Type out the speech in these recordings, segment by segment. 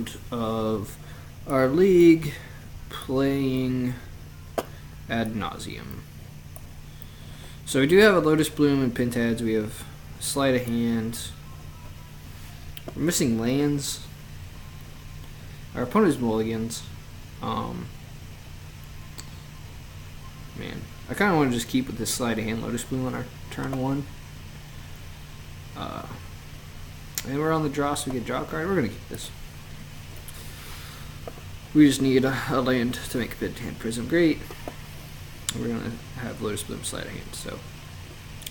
round of our league playing Ad Nauseam. So we do have a Lotus Bloom and Pintads. We have Sleight of Hand. We're missing lands. Our opponent's mulligans. Man, I kind of want to just keep with this Sleight of Hand Lotus Bloom on our turn 1. And we're on the draw, so we get draw a card. We're going to keep this. We just need a land to make Pintads Prism great. We're going to have Lotus Bloom Sleight of Hand, so.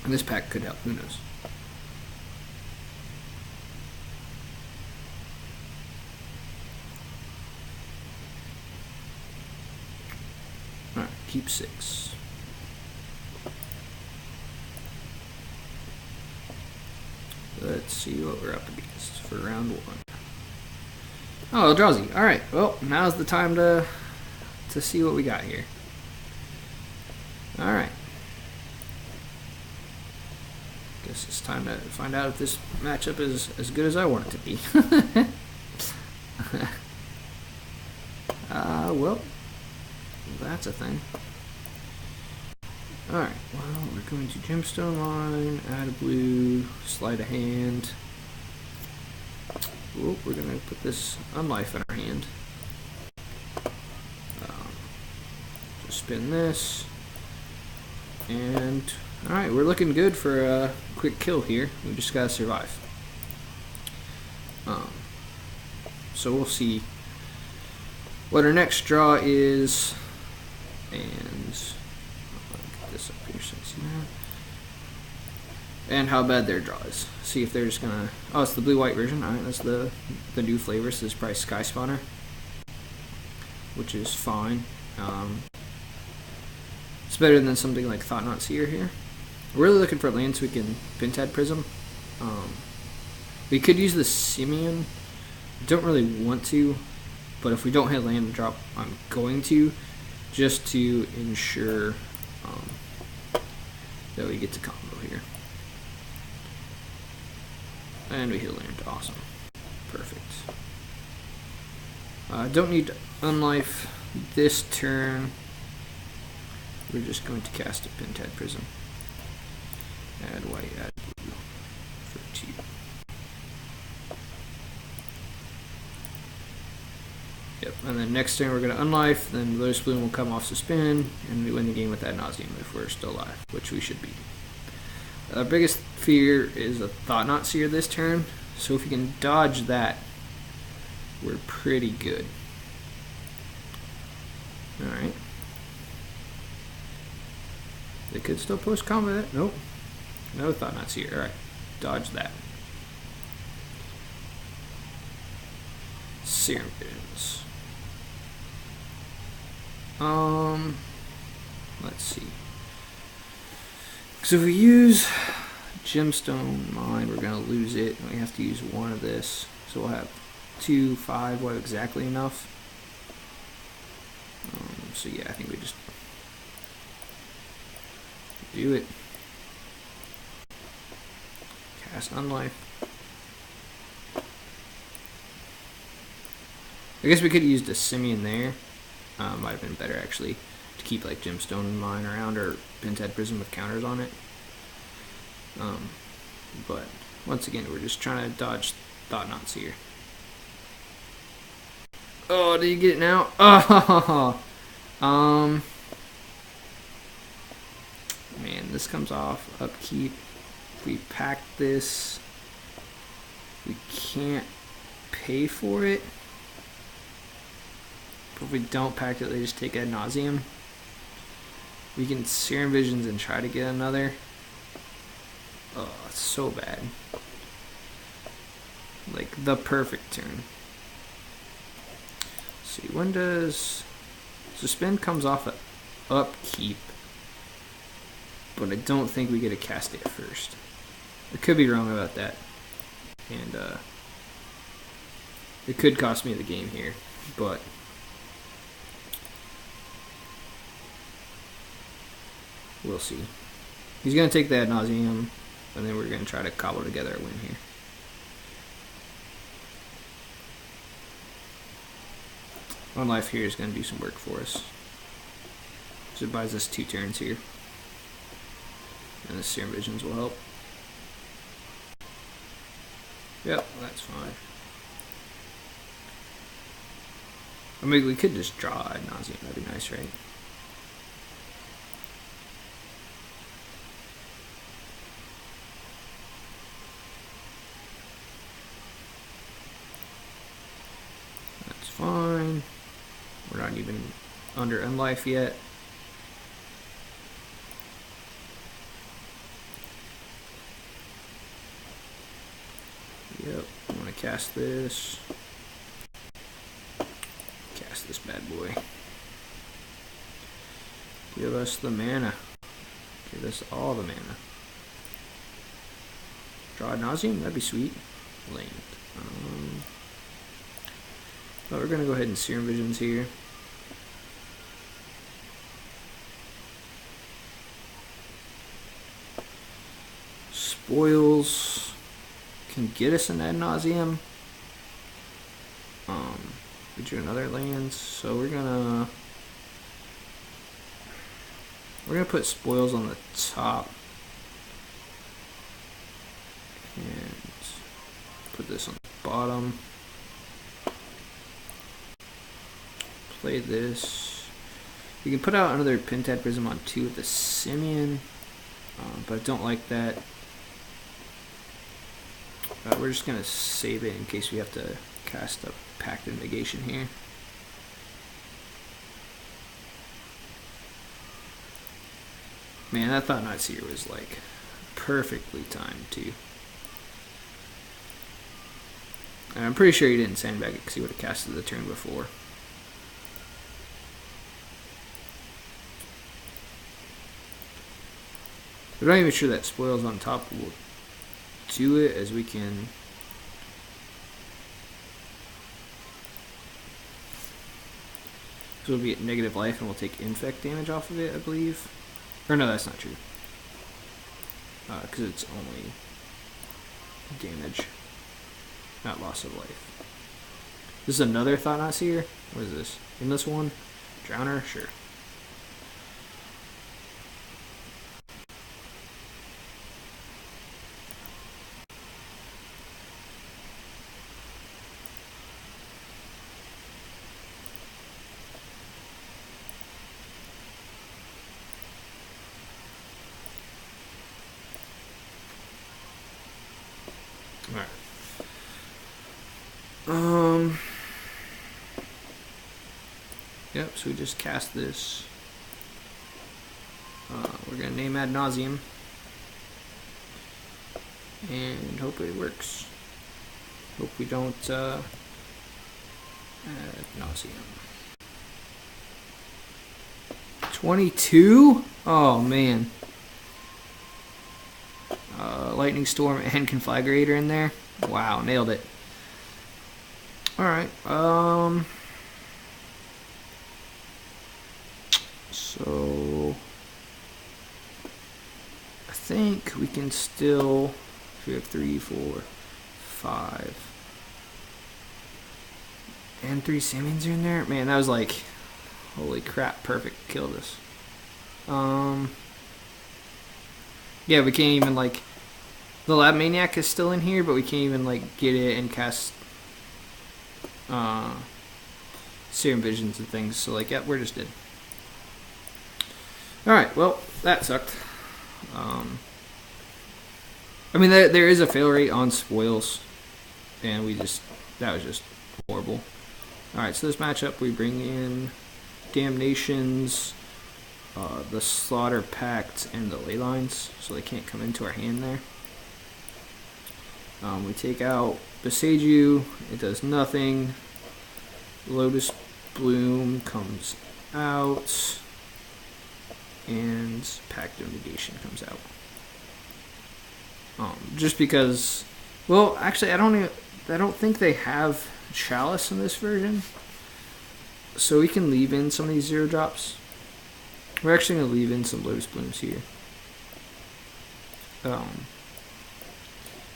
And this pack could help, who knows. Alright, keep 6. Let's see what we're up against for round 1. Oh, Eldrazi. Alright, well, now's the time to see what we got here. Alright. Guess it's time to find out if this matchup is as good as I want it to be. Well, that's a thing. Alright, well, we're going to Gemstone Line, add a blue, Sleight of Hand. Oh, we're going to put this Unlife in our hand. Just spin this. And, alright, we're looking good for a quick kill here. We just got to survive. So we'll see what our next draw is. And this up here, so see that. And how bad their draw is. See if they're just gonna. Oh, it's the blue-white version. Alright, that's the new flavor. So this is probably Sky Spawner, which is fine. It's better than something like Thought-Knot Seer here. We're really looking for land so we can Pintads Prism. We could use the Simian. Don't really want to, but if we don't hit land drop, I'm going to, just to ensure that we get to combo here. And we hit land. Awesome. Perfect. Don't need to Unlife this turn. We're just going to cast a Pintads Prism. Add white, add blue for 2. Yep, and then next turn we're going to Unlife, then Lotus Bloom will come off suspend, and we win the game with Ad Nauseam if we're still alive, which we should be. Our biggest fear is a Thought-Knot Seer this turn, so if we can dodge that, we're pretty good. Alright. They could still post combat. Nope. No Thought-Knot Seer. Alright. Dodge that. Serum Visions. Let's see. Because if we use Gemstone Mine, we're going to lose it. And we have to use one of this. So we'll have 2, 5. We'll have exactly enough. So yeah, I think we just do it. Cast Unlife. I guess we could have used a Simian there. Might have been better actually to keep like Gemstone Mine around or Pintads Prism with counters on it. But once again, we're just trying to dodge Thought-Knot Seer. Oh, did you get it now? Oh, man, this comes off upkeep. If we pack this, we can't pay for it. But if we don't pack it, they just take Ad Nauseam. We can Serum Visions and try to get another. Oh, it's so bad. Like the perfect turn. Let's see, when does Suspend comes off at upkeep? But I don't think we get to cast it first. I could be wrong about that. And it could cost me the game here, but we'll see. He's going to take the Ad Nauseam, and then we're going to try to cobble together a win here. One life here is going to do some work for us. So it buys us 2 turns here. And the Serum Visions will help. Yep, that's fine. I mean, we could just draw Ad Nauseam. That'd be nice, right? That's fine. We're not even under end life yet. Yep, I'm gonna cast this. Cast this bad boy. Give us the mana. Give us all the mana. Draw Ad Nauseam, that'd be sweet. Land. But we're gonna go ahead and Serum Visions here. Spoils can get us an Ad Nauseam. We drew another land, so we're gonna put spoils on the top and put this on the bottom. Play this. We can put out another Pentad Prism on 2 with the Simian, but I don't like that. We're just gonna save it in case we have to cast a Pact of Negation here. Man, that Thought Knot Seer was like perfectly timed too. And I'm pretty sure he didn't sandbag it because he would have casted the turn before. I'm not even sure that Spoils on top will do it, as we can so we'll be at negative life and we'll take infect damage off of it, I believe. Or no, that's not true. Because it's only damage, not loss of life. This is another Thought Knot Seer. What is this? In this one? Drowner? Sure. Yep, so we just cast this. We're going to name Ad Nauseam. And hope it works. Hope we don't Ad Nauseam. 22? Oh, man. Lightning Storm and Conflagrator in there. Wow, nailed it. Alright, so I think we can still, we have 3, 4, 5, and 3 Simians are in there. Man, that was like, holy crap, perfect. Killed us. Yeah, we can't even like, the Lab Maniac is still in here, but we can't even like get it and cast Serum Visions and things. So like, yeah, we're just dead. Alright, well, that sucked. I mean, there is a fail rate on spoils, and that was just horrible. Alright, so this matchup, we bring in Damnations, the Slaughter Pact, and the Ley Lines, so they can't come into our hand there. We take out Beseiju, it does nothing. Lotus Bloom comes out, and Pact of Negation comes out. Just because, well, actually, I don't think they have Chalice in this version, so we can leave in some of these 0 drops. We're actually going to leave in some Lotus Blooms here. The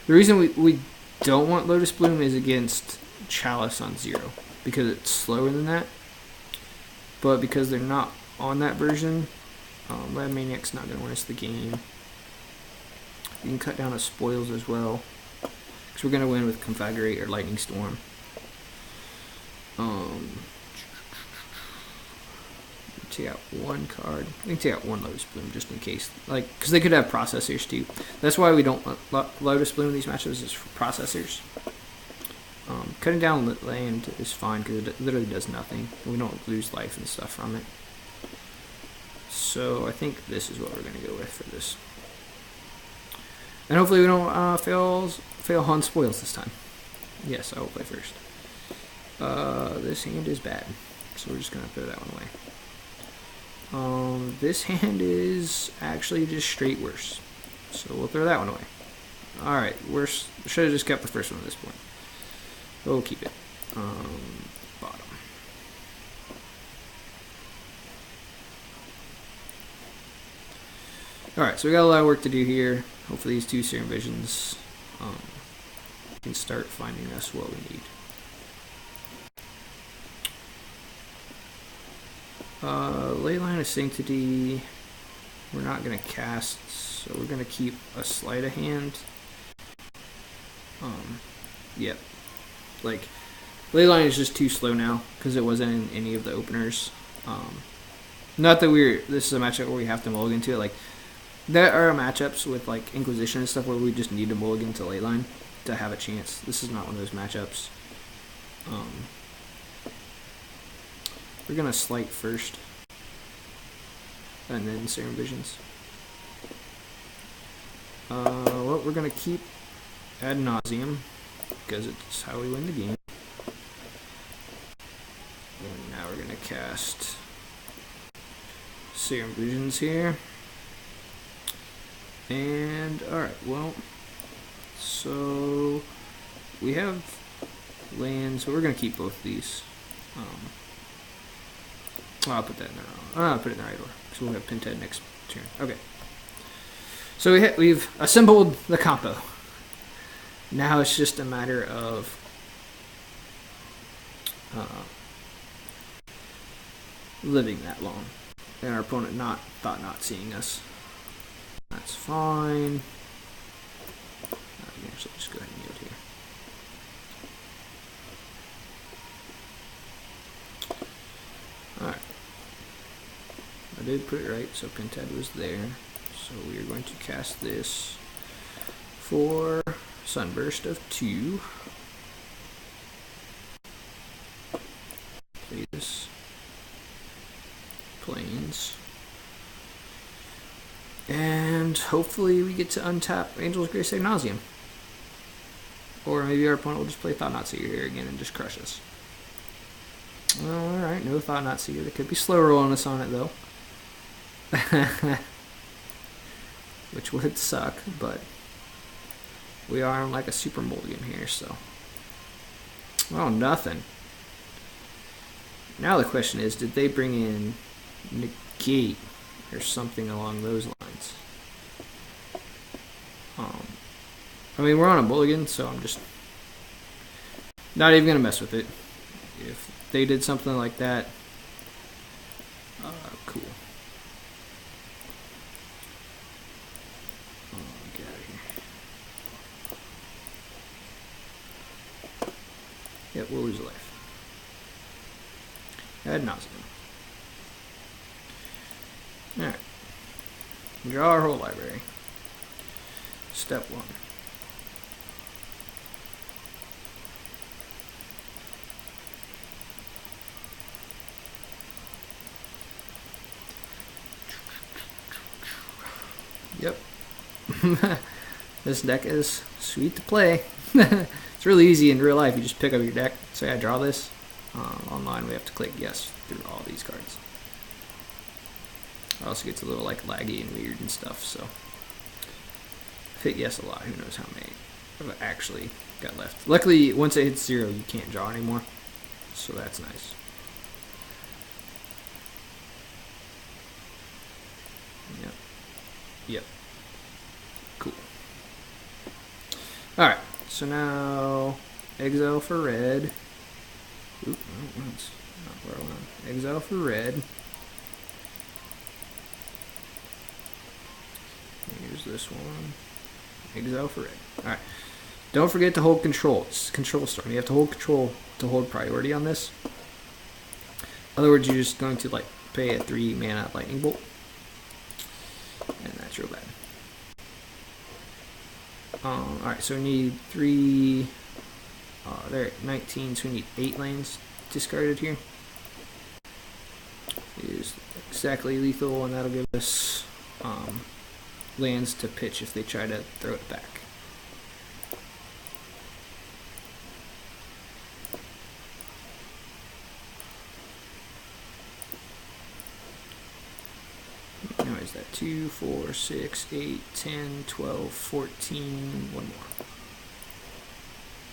reason we don't want Lotus Bloom is against Chalice on 0, because it's slower than that. but because they're not on that version, Lab Maniac's not going to win us the game. You can cut down the spoils as well, because we're going to win with Conflagrate or Lightning Storm. Take out one card. We can take out one Lotus Bloom just in case, like, because they could have processors too. That's why we don't want Lotus Bloom in these matches, is for processors. Cutting down land is fine because it literally does nothing. We don't lose life and stuff from it. So I think this is what we're going to go with for this. And hopefully we don't fail on spoils this time. Yes, I will play first. This hand is bad, so we're just going to throw that one away. This hand is actually just straight worse, so we'll throw that one away. Alright, worse. Should have just kept the first one at this point. We'll keep it. Bottom. Alright, so we got a lot of work to do here. Hopefully these two Serum Visions can start finding us what we need. Leyline of Sanctity, we're not going to cast, so we're going to keep a Sleight of Hand. Yep. Like, Leyline is just too slow now, because it wasn't in any of the openers. Not that this is a matchup where we have to mulligan to it. Like, there are matchups with, like, Inquisition and stuff where we just need to mulligan to Leyline to have a chance. This is not one of those matchups. We're going to Slight first, and then Serum Visions. Well, we're going to keep Ad Nauseam, because it's how we win the game. And now we're going to cast Serum Visions here. And, alright, well, so we have lands, but we're going to keep both of these. I'll put that in the wrong. I'll put it in the right order, because we'll have Pinhead next turn. Okay. So we've assembled the combo. Now it's just a matter of living that long, and our opponent not seeing us. That's fine. Actually, just go ahead and yield here. Alright. I did put it right, so Pinhead was there. So we are going to cast this for Sunburst of 2. Play this. Plains. And hopefully we get to untap Angel's Grace Ad Nauseam. Or maybe our opponent will just play Thought-Knot Seer here again and just crush us. Well, alright, no Thought-Knot Seer. They could be slow rolling us on it though. Which would suck, but we are on like a super mulligan here, so. Oh, nothing. Now the question is, did they bring in Negate or something along those lines? I mean, we're on a mulligan, so I'm just not even going to mess with it. If they did something like that, cool. Get out of here. Yep, we'll lose a life. Ad Nauseam. Alright. Draw our whole library. Step 1. Yep. This deck is sweet to play. It's really easy in real life. You just pick up your deck, say I draw this. Online we have to click yes through all these cards. It also gets a little like laggy and weird and stuff, so hit yes a lot. Who knows how many I've actually got left. Luckily, once it hits 0, you can't draw anymore, so that's nice. Yep. Yep. Cool. Alright, so now exile for red. Oop, Exile for red. Here's this one. Exile for red. Alright. Don't forget to hold control. It's control storm. You have to hold control to hold priority on this. In other words, you're just going to like pay a 3 mana lightning bolt. And that's real bad. Alright, so we need 3. There, 19, so we need 8 lands discarded here. It is exactly lethal, and that'll give us lands to pitch if they try to throw it back. Now is that 2, 4, 6, 8, 10, 12, 14, one more.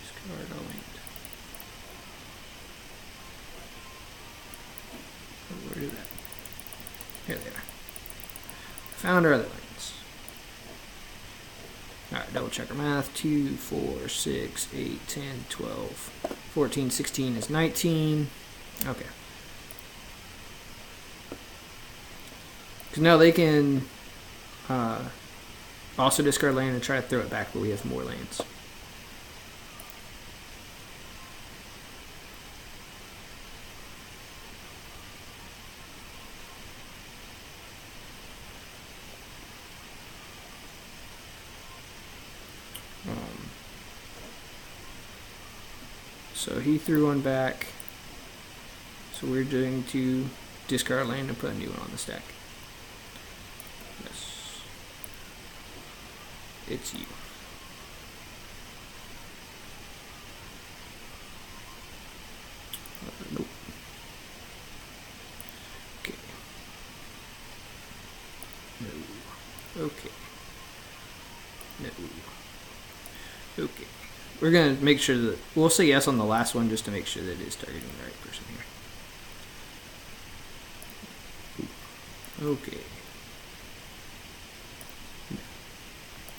Discard a land. Where is that? Here they are. Found our other lands. Alright, double check our math. 2, 4, 6, 8, 10, 12, 14, 16 is 19. Okay. Because now they can also discard land and try to throw it back, but we have more lands. So he threw one back. So we're going to discard land and put a new one on the stack. Yes. It's you. Nope. Okay. No. Okay. No. Okay. We're going to make sure that we'll say yes on the last one just to make sure that it is targeting the right person here. Okay.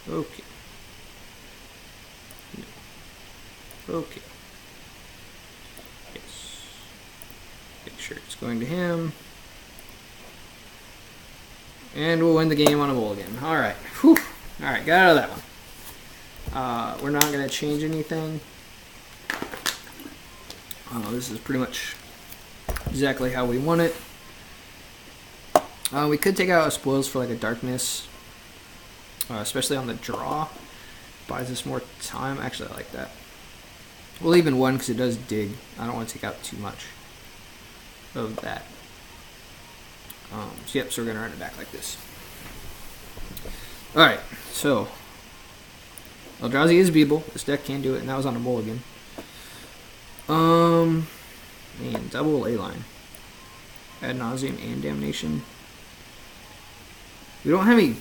No. Okay. No. Okay. Yes. Make sure it's going to him. And we'll win the game on a mulligan. Alright. Whew. Alright, got out of that one. We're not going to change anything. This is pretty much exactly how we want it. We could take out a spoils for like a darkness, especially on the draw. Buys us more time. Actually, I like that. We'll leave in one because it does dig. I don't want to take out too much of that. So we're going to run it back like this. Alright, so Eldrazi is beatable. This deck can do it, and that was on a mulligan. Man, double A line. Ad nauseam and damnation. We don't have any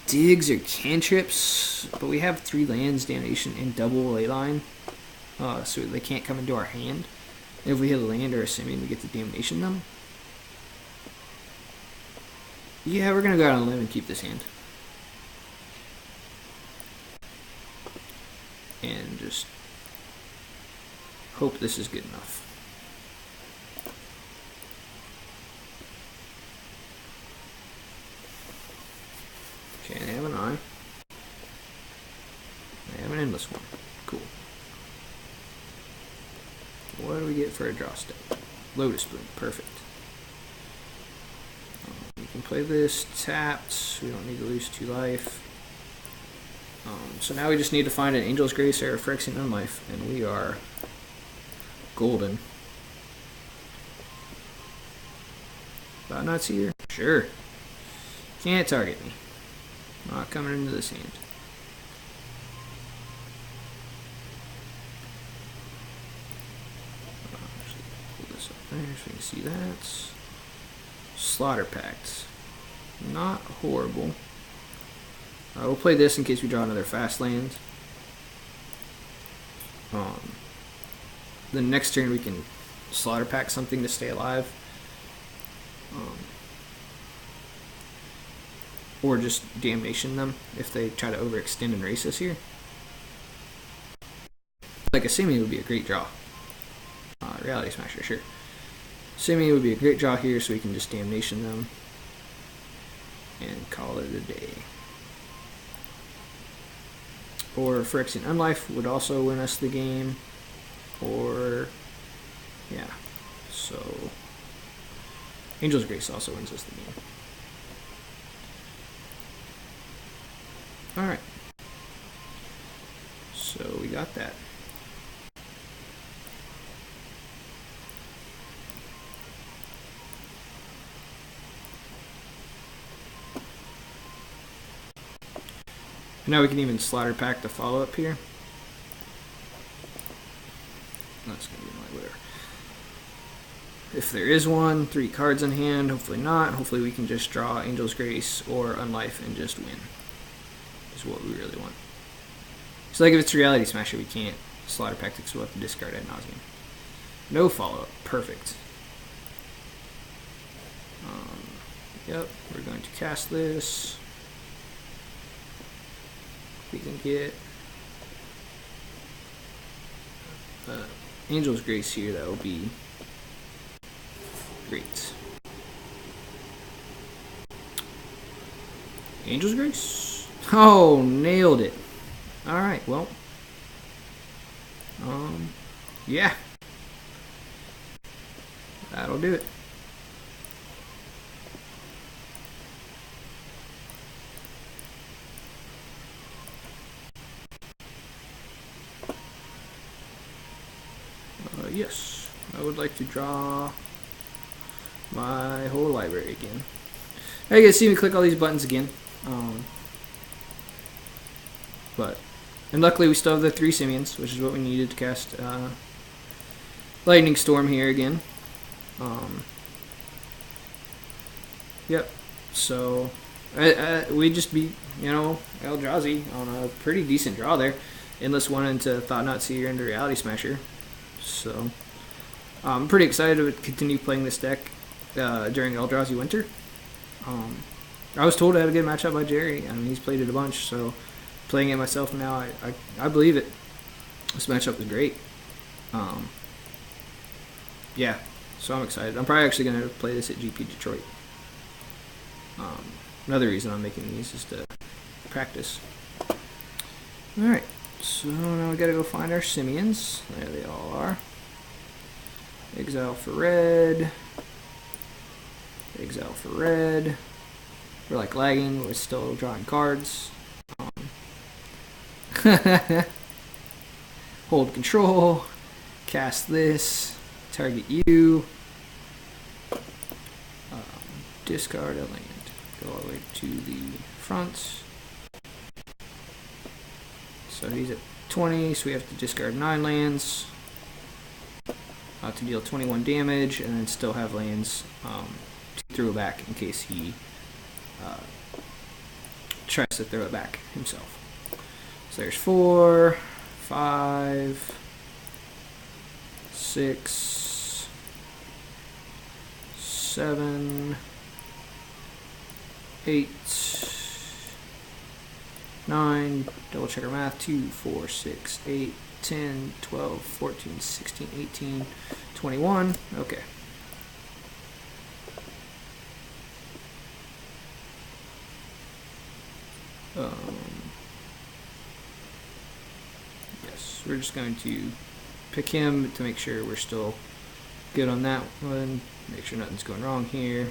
digs or cantrips, but we have 3 lands, damnation, and double A line. So they can't come into our hand. And if we hit a land or a simian, we get to damnation them. Yeah, we're gonna go out on a limb and keep this hand. And just hope this is good enough. Okay, they have an eye. They have an endless one. Cool. What do we get for a draw step? Lotus Bloom. Perfect. We can play this tapped. We don't need to lose 2 life. So now we just need to find an Angel's Grace or a Phyrexian Unlife, and we are golden. About nuts here? Sure. Can't target me. Not coming into this hand. Actually, pull this up there so we can see that. Slaughter Pact. Not horrible. We'll play this in case we draw another fast land. The next turn we can Slaughter Pact something to stay alive. Or just damnation them if they try to overextend and race us here. Like a simian would be a great draw. Reality Smasher, sure. Simian would be a great draw here, so we can just Damnation them and call it a day. Or Phyrexian Unlife would also win us the game. Or, yeah, so Angel's Grace also wins us the game. Alright, so we got that. Now we can even slaughter pack the follow-up here. That's going to be my whatever. If there is one, 3 cards in hand. Hopefully not. Hopefully we can just draw Angel's Grace or Unlife and just win. Is what we really want. So like if it's Reality Smasher, we can't slaughter pack because we'll have to discard Ad Nauseam. No follow-up. Perfect. Yep, we're going to cast this. We can get Angel's Grace here. That will be great. Angel's Grace? Oh, nailed it. Alright, well. Yeah. That'll do it. Yes, I would like to draw my whole library again. Now you guys see me click all these buttons again. And luckily we still have the 3 Simians, which is what we needed to cast Lightning Storm here again. Yep, so we just beat, Eldrazi on a pretty decent draw there. Endless one into Thought-Knot Seer into Reality Smasher. So I'm pretty excited to continue playing this deck during Eldrazi Winter. I was told I had a good matchup by Jerry. I mean, he's played it a bunch, so playing it myself now, I believe it. This matchup is great. Yeah, so I'm excited. I'm probably actually going to play this at GP Detroit. Another reason I'm making these is to practice. Alright. So now we gotta go find our Simians. There they all are. Exile for red. Exile for red. We're like lagging, we're still drawing cards. Hold control. Cast this. Target you. Discard a land. Go all the way to the front. So he's at 20, so we have to discard 9 lands to deal 21 damage, and then still have lands to throw back in case he tries to throw it back himself. So there's 4, 5, 6, 7, 8, 9, double check our math, 2, 4, 6, 8, 10, 12, 14, 16, 18, 21. Okay. Yes, we're just going to pick him to make sure we're still good on that one. Make sure nothing's going wrong here.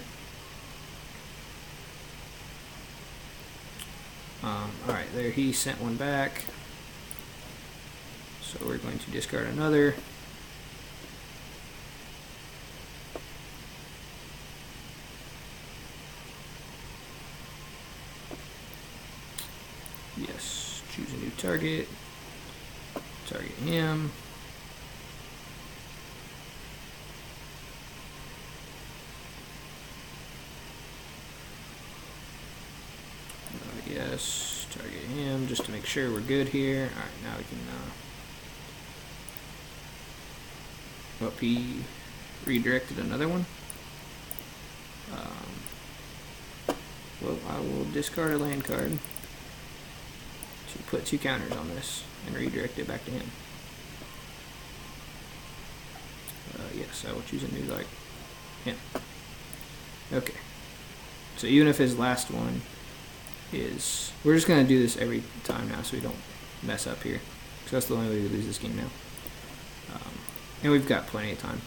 Alright, there he sent one back. So we're going to discard another. Yes, choose a new target. Target him. Yes, target him just to make sure we're good here. Alright, now we can he redirected another one. Well, I will discard a land card to put 2 counters on this and redirect it back to him. Yes, I will choose a new him. Okay. So even if his last one is... We're just going to do this every time now so we don't mess up here. Because that's the only way we lose this game now. And we've got plenty of time.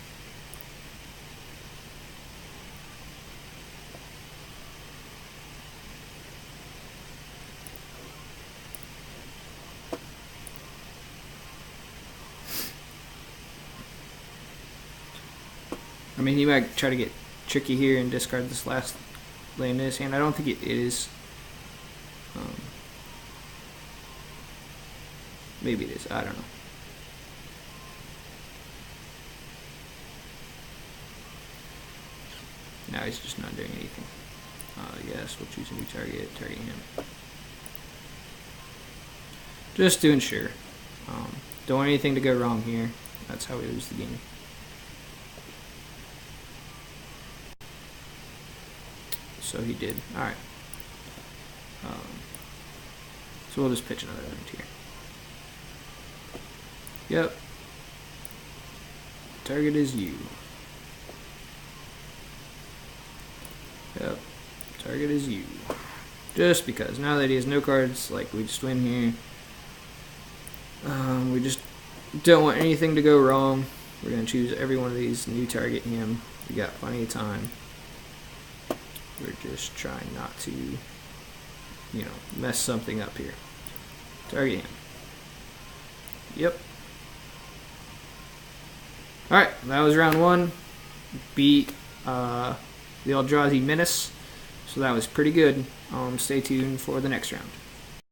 I mean, he might try to get tricky here and discard this last land in his hand. I don't think it is. Maybe it is. I don't know. Now he's just not doing anything. Yes, we'll choose a new target. Target him. Just to ensure. Don't want anything to go wrong here. That's how we lose the game. So he did. Alright. So we'll just pitch another land here. Yep. Target is you. Yep. Target is you. Just because. Now that he has no cards, like, we just win here. We just don't want anything to go wrong. We're going to choose every one of these, new target him. We got plenty of time. We're just trying not to, you know, mess something up here. Target him. Yep. Alright, that was round one. Beat the Eldrazi Menace. So that was pretty good. Stay tuned for the next round.